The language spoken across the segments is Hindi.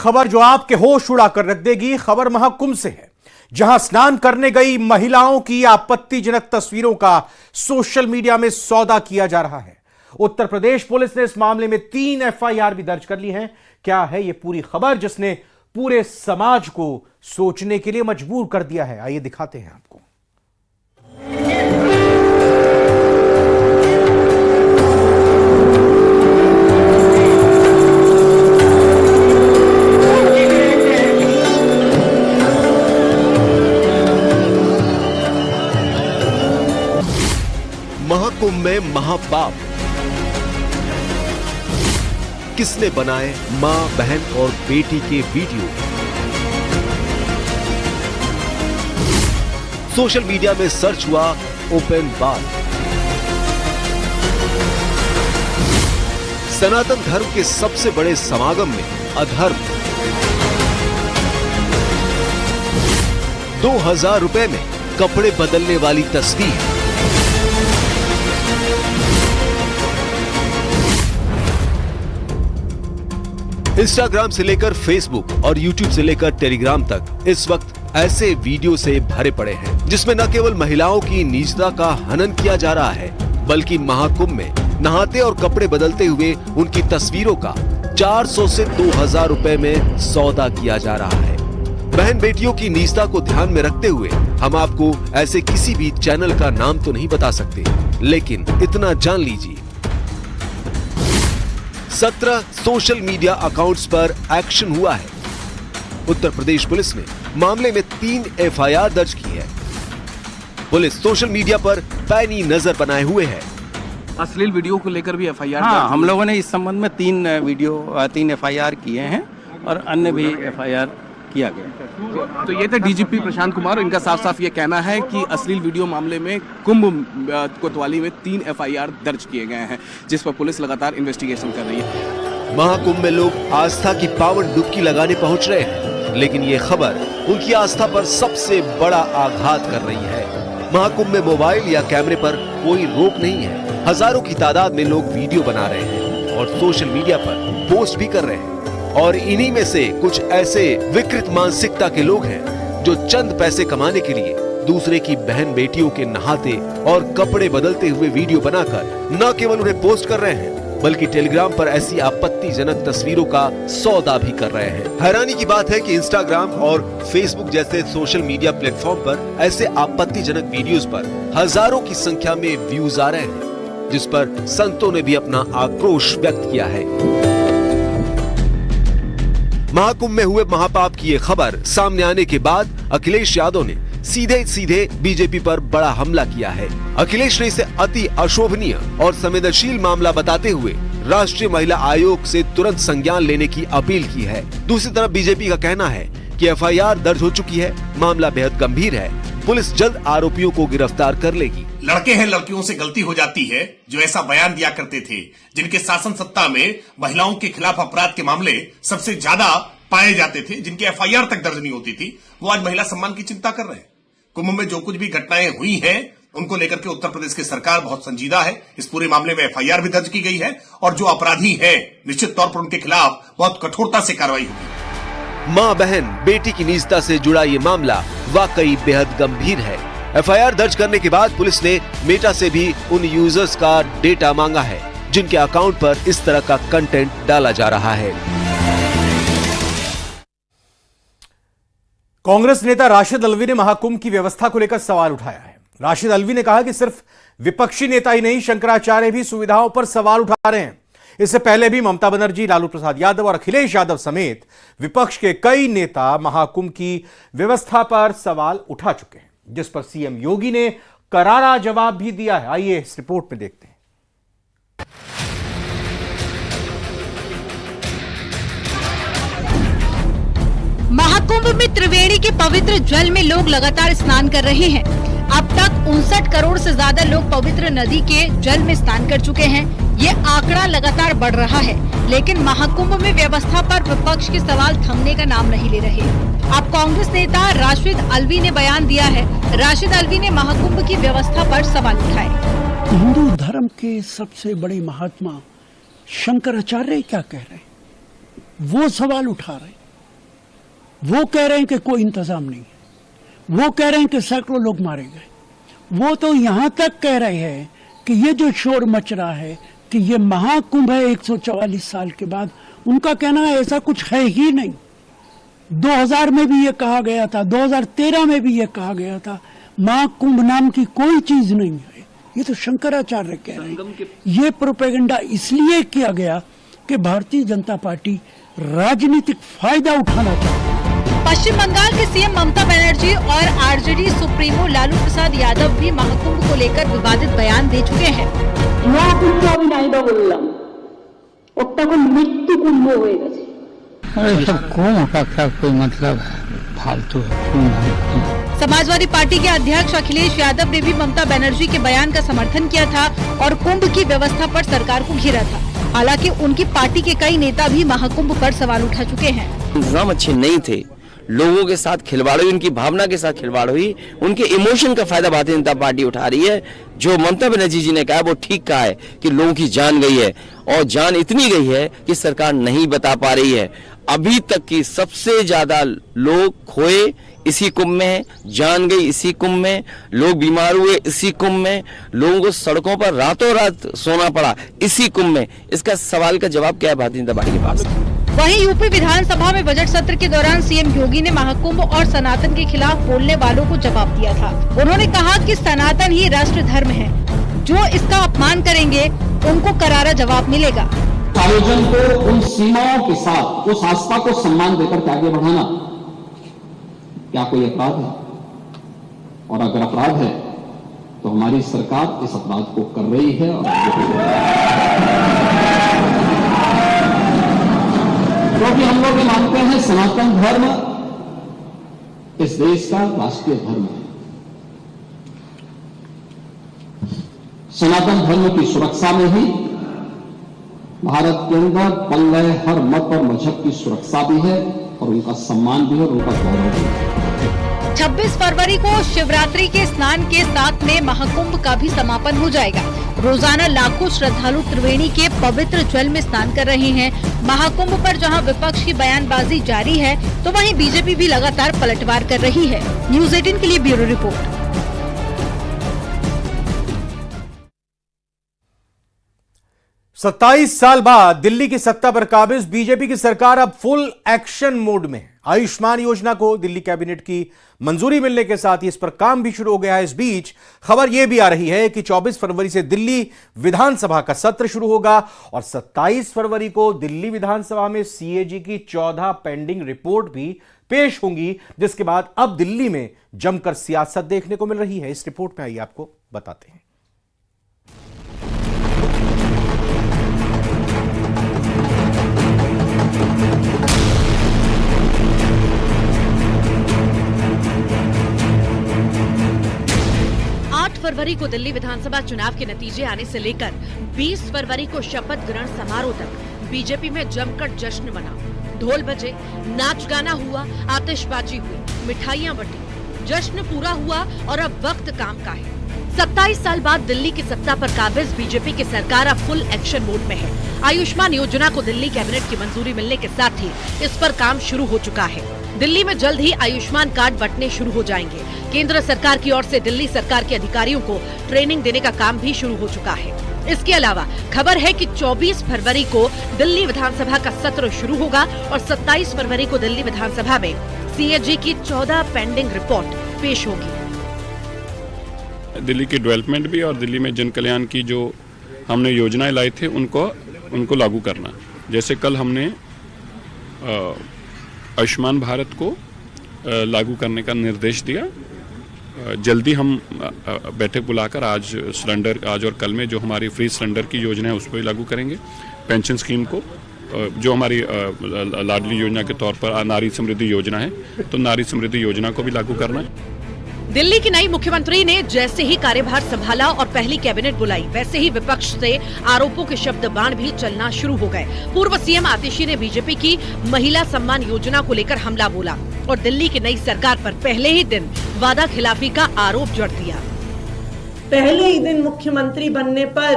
खबर जो आपके होश उड़ा कर रख देगी, खबर महाकुंभ से है, जहां स्नान करने गई महिलाओं की आपत्तिजनक तस्वीरों का सोशल मीडिया में सौदा किया जा रहा है। उत्तर प्रदेश पुलिस ने इस मामले में 3 एफआईआर भी दर्ज कर ली हैं। क्या है यह पूरी खबर जिसने पूरे समाज को सोचने के लिए मजबूर कर दिया है, आइए दिखाते हैं आपको। महाकुंभ में महापाप, किसने बनाए मां, बहन और बेटी के वीडियो। सोशल मीडिया में सर्च हुआ ओपन बार। सनातन धर्म के सबसे बड़े समागम में अधर्म। 2000 रुपए में कपड़े बदलने वाली तस्वीर। इंस्टाग्राम से लेकर फेसबुक और यूट्यूब से लेकर टेलीग्राम तक इस वक्त ऐसे वीडियो से भरे पड़े हैं जिसमें न केवल महिलाओं की निजता का हनन किया जा रहा है, बल्कि महाकुंभ में नहाते और कपड़े बदलते हुए उनकी तस्वीरों का 400 से 2000 रुपए में सौदा किया जा रहा है। बहन बेटियों की निजता को ध्यान में रखते हुए हम आपको ऐसे किसी भी चैनल का नाम तो नहीं बता सकते, लेकिन इतना जान लीजिए 17 सोशल मीडिया अकाउंट्स पर एक्शन हुआ है। उत्तर प्रदेश पुलिस ने मामले में 3 एफआईआर दर्ज की है। पुलिस सोशल मीडिया पर पैनी नजर बनाए हुए है। अश्लील वीडियो को लेकर भी एफआईआर हाँ, हम लोगों ने इस संबंध में 3 एफआईआर किए हैं और अन्य भी एफआईआर किया गया। तो ये थे डीजीपी प्रशांत कुमार। इनका साफ साफ ये कहना है कि अश्लील वीडियो मामले में कुंभ कोतवाली में 3 एफआईआर दर्ज किए गए हैं, जिस पर पुलिस लगातार इन्वेस्टिगेशन कर रही है। महाकुंभ में लोग आस्था की पावन डुबकी लगाने पहुंच रहे हैं, लेकिन ये खबर उनकी आस्था पर सबसे बड़ा आघात कर रही है। महाकुंभ में मोबाइल या कैमरे पर कोई रोक नहीं है। हजारों की तादाद में लोग वीडियो बना रहे हैं और सोशल मीडिया पर पोस्ट भी कर रहे हैं। और इन्हीं में से कुछ ऐसे विकृत मानसिकता के लोग हैं जो चंद पैसे कमाने के लिए दूसरे की बहन बेटियों के नहाते और कपड़े बदलते हुए वीडियो बनाकर न केवल उन्हें पोस्ट कर रहे हैं, बल्कि टेलीग्राम पर ऐसी आपत्तिजनक तस्वीरों का सौदा भी कर रहे हैं। हैरानी की बात है कि इंस्टाग्राम और फेसबुक जैसे सोशल मीडिया प्लेटफॉर्म पर ऐसे आपत्तिजनक वीडियोस पर हजारों की संख्या में व्यूज आ रहे हैं, जिस पर संतों ने भी अपना आक्रोश व्यक्त किया है। महाकुंभ में हुए महापाप की ये खबर सामने आने के बाद अखिलेश यादव ने सीधे बीजेपी पर बड़ा हमला किया है। अखिलेश ने इसे अति अशोभनीय और संवेदनशील मामला बताते हुए राष्ट्रीय महिला आयोग से तुरंत संज्ञान लेने की अपील की है। दूसरी तरफ बीजेपी का कहना है कि एफआईआर दर्ज हो चुकी है, मामला बेहद गंभीर है, पुलिस जल्द आरोपियों को गिरफ्तार कर लेगी। लड़के हैं लड़कियों से गलती हो जाती है जो ऐसा बयान दिया करते थे, जिनके शासन सत्ता में महिलाओं के खिलाफ अपराध के मामले सबसे ज्यादा पाए जाते थे, जिनकी एफआईआर तक दर्ज नहीं होती थी, वो आज महिला सम्मान की चिंता कर रहे हैं। कुंभ में जो कुछ भी घटनाएं हुई हैं उनको लेकर के उत्तर प्रदेश की सरकार बहुत संजीदा है। इस पूरे मामले में एफआईआर भी दर्ज की गई है और जो अपराधी हैं निश्चित तौर पर उनके खिलाफ बहुत कठोरता से कार्रवाई होगी। मां बहन बेटी की निजता से जुड़ा ये मामला वाकई बेहद गंभीर है। एफआईआर दर्ज करने के बाद पुलिस ने मेटा से भी उन यूजर्स का डेटा मांगा है जिनके अकाउंट पर इस तरह का कंटेंट डाला जा रहा है। कांग्रेस नेता राशिद अल्वी ने महाकुंभ की व्यवस्था को लेकर सवाल उठाया है। राशिद अल्वी ने कहा कि सिर्फ विपक्षी नेता ही नहीं, शंकराचार्य भी सुविधाओं पर सवाल उठा रहे हैं। इससे पहले भी ममता बनर्जी, लालू प्रसाद यादव और अखिलेश यादव समेत विपक्ष के कई नेता महाकुंभ की व्यवस्था पर सवाल उठा चुके हैं, जिस पर सीएम योगी ने करारा जवाब भी दिया है। आइए इस रिपोर्ट में देखते हैं। महाकुंभ में त्रिवेणी के पवित्र जल में लोग लगातार स्नान कर रहे हैं। अब तक 59 करोड़ से ज्यादा लोग पवित्र नदी के जल में स्नान कर चुके हैं। ये आंकड़ा लगातार बढ़ रहा है, लेकिन महाकुंभ में व्यवस्था पर विपक्ष के सवाल थमने का नाम नहीं ले रहे। अब कांग्रेस नेता राशिद अल्वी ने बयान दिया है। राशिद अल्वी ने महाकुंभ की व्यवस्था पर सवाल उठाए। हिंदू धर्म के सबसे बड़े महात्मा शंकराचार्य क्या कह रहे हैं, वो सवाल उठा रहे हैं। वो कह रहे हैं कि कोई इंतजाम नहीं है, वो कह रहे हैं कि सैकड़ों लोग मारे गए, वो तो यहां तक कह रहे हैं कि ये जो शोर मच रहा है कि ये महाकुंभ है 144 साल के बाद, उनका कहना है ऐसा कुछ है ही नहीं। 2000 में भी ये कहा गया था, 2013 में भी ये कहा गया था, महाकुंभ नाम की कोई चीज नहीं है। ये तो शंकराचार्य कह रहे हैं। ये प्रोपेगेंडा इसलिए किया गया कि भारतीय जनता पार्टी राजनीतिक फायदा उठाना चाहती है। पश्चिम बंगाल के सीएम ममता बनर्जी और आरजेडी सुप्रीमो लालू प्रसाद यादव भी महाकुंभ को लेकर विवादित बयान दे चुके हैं। মহাকুম্ভ আমি নাইবা বললাম, ওটা এখন মৃত্যু কুম্ভ হয়ে গেছে। अरे सब कुंभ का क्या कोई मतलब है, फालतू है कुंभ। समाजवादी पार्टी के अध्यक्ष अखिलेश यादव ने भी ममता बनर्जी के बयान का समर्थन किया था और कुंभ की व्यवस्था पर सरकार को घेरा था। हालांकि उनकी पार्टी के कई नेता भी महाकुंभ पर सवाल उठा चुके हैं। इंतजाम अच्छे नहीं थे, लोगों के साथ खिलवाड़ हुई, उनकी भावना के साथ खिलवाड़ हुई, उनके इमोशन का फायदा भारतीय जनता पार्टी उठा रही है। जो ममता बनर्जी जी ने कहा वो ठीक कहा है कि लोगों की जान गई है, और जान इतनी गई है कि सरकार नहीं बता पा रही है। अभी तक की सबसे ज्यादा लोग खोए इसी कुंभ में, जान गई इसी कुंभ में, लोग बीमार हुए इसी कुंभ में, लोगों को सड़कों पर रातों रात सोना पड़ा इसी कुंभ में। इसका सवाल का जवाब क्या है भारतीय जनता पार्टी के पास? वहीं यूपी विधानसभा में बजट सत्र के दौरान सीएम योगी ने महाकुंभ और सनातन के खिलाफ बोलने वालों को जवाब दिया था। उन्होंने कहा कि सनातन ही राष्ट्र धर्म है, जो इसका अपमान करेंगे उनको करारा जवाब मिलेगा। आयोजन को उन सीमाओं के साथ उस आस्था को सम्मान देकर आगे बढ़ाना क्या कोई अपराध है? और अगर अपराध है तो हमारी सरकार इस अपराध को कर रही है और क्योंकि हम लोग मानते हैं सनातन धर्म इस देश का राष्ट्रीय धर्म है। सनातन धर्म की सुरक्षा में ही भारत के अंदर पल रहे हर मत और मजहब की सुरक्षा भी है और उनका सम्मान भी है और उनका गौरव भी है। 26 फरवरी को शिवरात्रि के स्नान के साथ में महाकुंभ का भी समापन हो जाएगा। रोजाना लाखों श्रद्धालु त्रिवेणी के पवित्र जल में स्नान कर रहे हैं। महाकुंभ पर जहां विपक्ष की बयानबाजी जारी है, तो वहीं बीजेपी भी लगातार पलटवार कर रही है। न्यूज़ 18 के लिए ब्यूरो रिपोर्ट। 27 साल बाद दिल्ली की सत्ता पर काबिज बीजेपी की सरकार अब फुल एक्शन मोड में है। आयुष्मान योजना को दिल्ली कैबिनेट की मंजूरी मिलने के साथ ही इस पर काम भी शुरू हो गया है। इस बीच खबर यह भी आ रही है कि 24 फरवरी से दिल्ली विधानसभा का सत्र शुरू होगा और 27 फरवरी को दिल्ली विधानसभा में सीएजी की 14 पेंडिंग रिपोर्ट भी पेश होंगी, जिसके बाद अब दिल्ली में जमकर सियासत देखने को मिल रही है। इस रिपोर्ट में आइए आपको बताते हैं। फरवरी को दिल्ली विधानसभा चुनाव के नतीजे आने से लेकर 20 फरवरी को शपथ ग्रहण समारोह तक बीजेपी में जमकर जश्न मना। ढोल बजे, नाच गाना हुआ, आतिशबाजी हुई, मिठाइयां बंटी, जश्न पूरा हुआ और अब वक्त काम का है। 27 साल बाद दिल्ली की सत्ता पर काबिज बीजेपी की सरकार अब फुल एक्शन मोड में है। आयुष्मान योजना को दिल्ली कैबिनेट की मंजूरी मिलने के साथ ही इस पर काम शुरू हो चुका है। दिल्ली में जल्द ही आयुष्मान कार्ड बंटने शुरू हो जाएंगे। केंद्र सरकार की ओर से दिल्ली सरकार के अधिकारियों को ट्रेनिंग देने का काम भी शुरू हो चुका है। इसके अलावा खबर है कि 24 फरवरी को दिल्ली विधानसभा का सत्र शुरू होगा और 27 फरवरी को दिल्ली विधानसभा में सीएजी की 14 पेंडिंग रिपोर्ट पेश होगी। दिल्ली की डेवलपमेंट भी और दिल्ली में जन कल्याण की जो हमने योजनाएं लाई थे उनको लागू करना। जैसे कल हमने आयुष्मान भारत को लागू करने का निर्देश दिया। जल्दी हम बैठक बुलाकर आज और कल में जो हमारी फ्री सिलेंडर की योजना है उसको भी लागू करेंगे। पेंशन स्कीम को जो हमारी लाडली योजना के तौर पर नारी समृद्धि योजना है, तो नारी समृद्धि योजना को भी लागू करना है। दिल्ली की नई मुख्यमंत्री ने जैसे ही कार्यभार संभाला और पहली कैबिनेट बुलाई, वैसे ही विपक्ष से आरोपों के शब्द बाण भी चलना शुरू हो गए। पूर्व सीएम आतिशी ने बीजेपी की महिला सम्मान योजना को लेकर हमला बोला और दिल्ली की नई सरकार पर पहले ही दिन वादा खिलाफी का आरोप जड़ दिया। पहले ही दिन मुख्यमंत्री बनने पर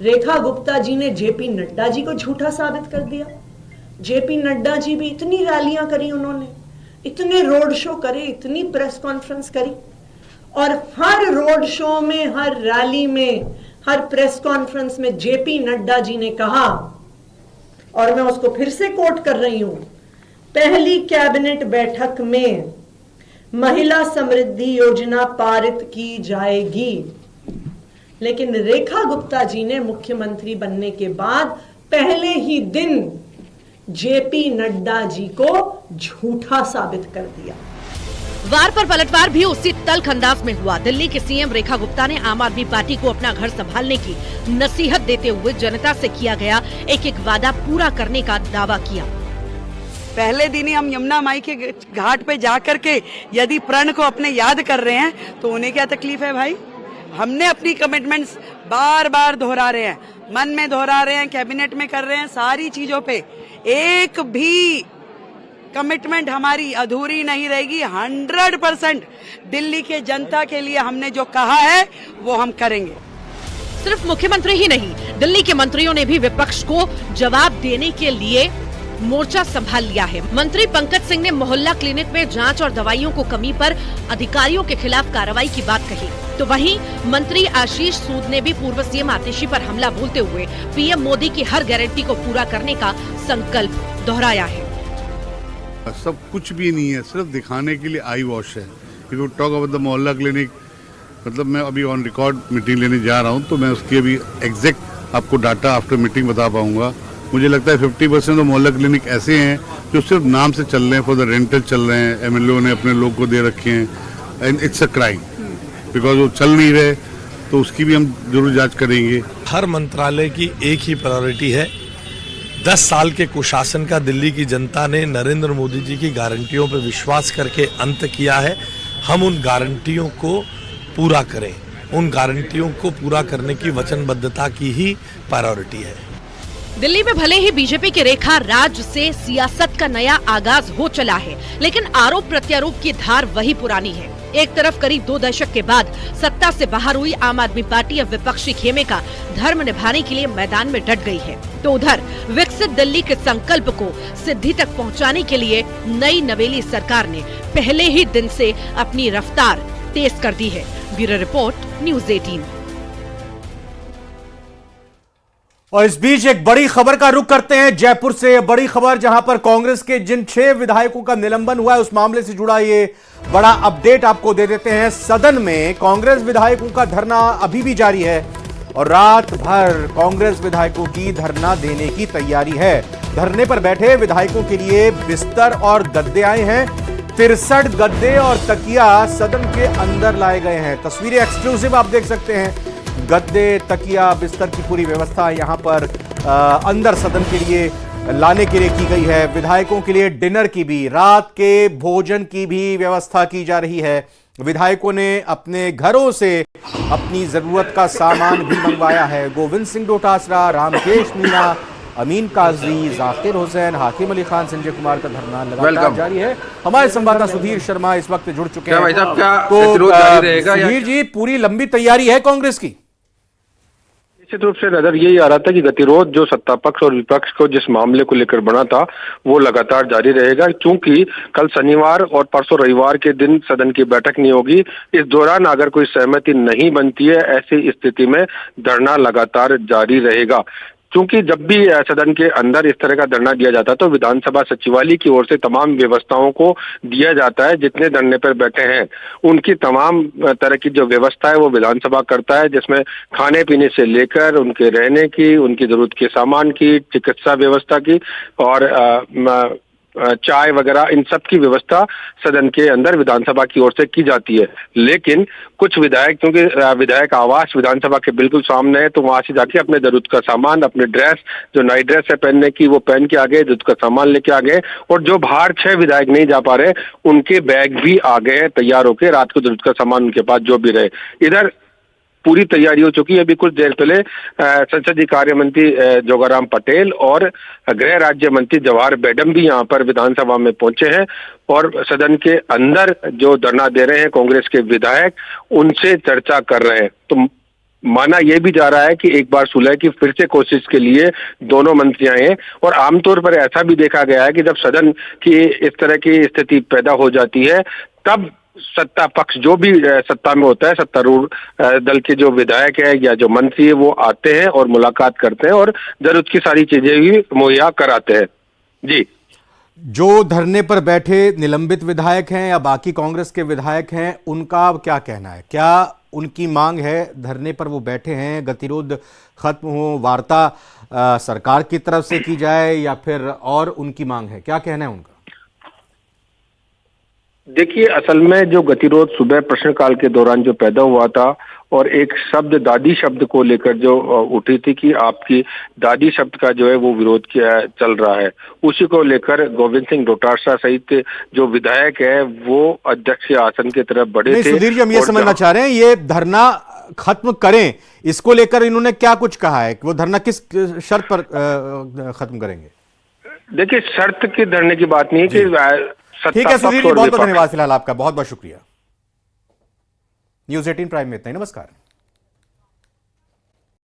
रेखा गुप्ता जी ने जेपी नड्डा जी को झूठा साबित कर दिया। जेपी नड्डा जी भी इतनी रैलियां करी उन्होंने, इतने रोड शो करे, इतनी प्रेस कॉन्फ्रेंस करी, और हर रोड शो में, हर रैली में, हर प्रेस कॉन्फ्रेंस में जेपी नड्डा जी ने कहा, और मैं उसको फिर से कोट कर रही हूं, पहली कैबिनेट बैठक में महिला समृद्धि योजना पारित की जाएगी। लेकिन रेखा गुप्ता जी ने मुख्यमंत्री बनने के बाद पहले ही दिन जेपी नड्डा जी को झूठा साबित कर दिया। वार पर पलटवार भी उसी तल्ख अंदाज में हुआ। दिल्ली के सीएम रेखा गुप्ता ने आम आदमी पार्टी को अपना घर संभालने की नसीहत देते हुए जनता से किया गया एक एक वादा पूरा करने का दावा किया। पहले दिन ही हम यमुना माई के घाट पे जा करके यदि प्रण को अपने याद कर रहे हैं तो उन्हें क्या तकलीफ है भाई। हमने अपनी कमिटमेंट्स बार बार दोहरा रहे हैं, मन में दोहरा रहे हैं, कैबिनेट में कर रहे हैं, सारी चीजों पे एक भी कमिटमेंट हमारी अधूरी नहीं रहेगी। 100% दिल्ली के जनता के लिए हमने जो कहा है वो हम करेंगे। सिर्फ मुख्यमंत्री ही नहीं, दिल्ली के मंत्रियों ने भी विपक्ष को जवाब देने के लिए मोर्चा संभाल लिया है। मंत्री पंकज सिंह ने मोहल्ला क्लिनिक में जांच और दवाइयों को कमी पर अधिकारियों के खिलाफ कार्रवाई की बात कही, तो वहीं मंत्री आशीष सूद ने भी पूर्व सीएम आतिशी पर हमला बोलते हुए पीएम मोदी की हर गारंटी को पूरा करने का संकल्प दोहराया है। सब कुछ भी नहीं है, सिर्फ दिखाने के लिए आई वॉश है। If you talk about the मोहल्ला क्लिनिक, मतलब मैं अभी ऑन रिकॉर्ड मीटिंग लेने जा रहा हूँ, तो मैं उसकी अभी एग्जैक्ट आपको डाटा आफ्टर मीटिंग बता पाऊंगा। मुझे लगता है 50% तो मोहल्ला क्लिनिक ऐसे हैं जो सिर्फ नाम से चल रहे हैं, फॉर द रेंटल चल रहे हैं, एमएलए ने अपने लोग को दे रखे हैं, and it's a crime because वो चल नहीं रहे, तो उसकी भी हम जरूर जांच करेंगे। हर मंत्रालय की एक ही प्रायोरिटी है, 10 साल के कुशासन का दिल्ली की जनता ने नरेंद्र मोदी जी की गारंटियों पर विश्वास करके अंत किया है। हम उन गारंटियों को पूरा करें, उन गारंटियों को पूरा करने की वचनबद्धता की ही प्रायोरिटी है। दिल्ली में भले ही बीजेपी की रेखा राज से सियासत का नया आगाज हो चला है, लेकिन आरोप प्रत्यारोप की धार वही पुरानी है। एक तरफ करीब 2 दशक के बाद सत्ता से बाहर हुई आम आदमी पार्टी अब विपक्षी खेमे का धर्म निभाने के लिए मैदान में डट गई है, तो उधर विकसित दिल्ली के संकल्प को सिद्धि तक पहुंचाने के लिए नई नवेली सरकार ने पहले ही दिन से अपनी रफ्तार तेज कर दी है। Bureau report, news 18। और इस बीच एक बड़ी खबर का रुख करते हैं जयपुर से। बड़ी खबर जहां पर कांग्रेस के जिन 6 विधायकों का निलंबन हुआ है, उस मामले से जुड़ा ये बड़ा अपडेट आपको दे देते हैं। सदन में कांग्रेस विधायकों का धरना अभी भी जारी है और रात भर कांग्रेस विधायकों की धरना देने की तैयारी है। धरने पर बैठे विधायकों के लिए बिस्तर और गद्दे आए हैं। 63 गद्दे और तकिया सदन के अंदर लाए गए हैं। तस्वीरें एक्सक्लूसिव आप देख सकते हैं। गद्दे, तकिया, बिस्तर की पूरी व्यवस्था यहां पर अंदर सदन के लिए लाने के लिए की गई है। विधायकों के लिए डिनर की भी, रात के भोजन की भी व्यवस्था की जा रही है। विधायकों ने अपने घरों से अपनी जरूरत का सामान भी मंगवाया है। गोविंद सिंह डोटासरा, रामकेश मीणा, अमीन काजी, जाकिर हुसैन, हाकिम अली खान, संजय कुमार का धरना लगातार जारी है। हमारे संवाददाता सुधीर शर्मा इस वक्त जुड़ चुके हैं। तो सुधीर जी, पूरी लंबी तैयारी है कांग्रेस की? निश्चित रूप से नजर यही आ रहा था कि गतिरोध जो सत्ता पक्ष और विपक्ष को जिस मामले को लेकर बना था वो लगातार जारी रहेगा, क्योंकि कल शनिवार और परसों रविवार के दिन सदन की बैठक नहीं होगी। इस दौरान अगर कोई सहमति नहीं बनती है, ऐसी स्थिति में धरना लगातार जारी रहेगा। क्योंकि जब भी सदन के अंदर इस तरह का धरना दिया जाता है तो विधानसभा सचिवालय की ओर से तमाम व्यवस्थाओं को दिया जाता है। जितने धरने पर बैठे हैं उनकी तमाम तरह की जो व्यवस्था है वो विधानसभा करता है, जिसमें खाने पीने से लेकर उनके रहने की, उनकी जरूरत के सामान की, चिकित्सा व्यवस्था की और चाय वगैरह, इन सब की व्यवस्था सदन के अंदर विधानसभा की ओर से की जाती है। लेकिन कुछ विधायक, क्योंकि विधायक आवास विधानसभा के बिल्कुल सामने है, तो वहां से जाके अपने जरूरत का सामान, अपने ड्रेस, जो नाइट ड्रेस है पहनने की, वो पहन के आ गए, जरूरत का सामान लेके आ गए। और जो बाहर 6 विधायक नहीं जा पा रहे, उनके बैग भी आ गए तैयार होके, रात को जरूरत का सामान उनके पास जो भी रहे। इधर पूरी तैयारी हो चुकी है। अभी कुछ देर पहले संसदीय कार्य मंत्री जोगाराम पटेल और गृह राज्य मंत्री जवाहर बेगम भी यहाँ पर विधानसभा में पहुंचे हैं और सदन के अंदर जो धरना दे रहे हैं कांग्रेस के विधायक, उनसे चर्चा कर रहे हैं। तो माना यह भी जा रहा है कि एक बार सुलह की फिर से कोशिश के लिए दोनों मंत्री आए हैं। और आमतौर पर ऐसा भी देखा गया है कि जब सदन की इस तरह की स्थिति पैदा हो जाती है तब सत्ता पक्ष जो भी सत्ता में होता है, सत्तारूढ़ दल के जो विधायक है या जो मंत्री है, वो आते हैं और मुलाकात करते हैं और जरूरत की सारी चीजें भी मुहैया कराते हैं। जी, जो धरने पर बैठे निलंबित विधायक हैं या बाकी कांग्रेस के विधायक हैं, उनका क्या कहना है? क्या उनकी मांग है, धरने पर वो बैठे हैं, गतिरोध खत्म हो, वार्ता सरकार की तरफ से की जाए या फिर और उनकी मांग है? क्या कहना है उनका? देखिए, असल में जो गतिरोध सुबह प्रश्नकाल के दौरान जो पैदा हुआ था और एक शब्द दादी शब्द को लेकर जो उठी थी कि आपकी दादी शब्द का जो है वो विरोध किया चल रहा है, उसी को लेकर गोविंद सिंह डोटासरा सहित जो विधायक है वो अध्यक्ष के आसन की तरफ बढ़े थे। सुधीर जी, हम ये समझना चाह रहे हैं, ये धरना खत्म करें, इसको लेकर इन्होंने क्या कुछ कहा है कि वो धरना किस शर्त पर खत्म करेंगे? देखिए, शर्त के धरने की बात नहीं है कि ठीक है सुधीर जी, बहुत बहुत धन्यवाद। फिलहाल आपका बहुत बहुत शुक्रिया। न्यूज़ 18 प्राइम में इतना ही। नमस्कार।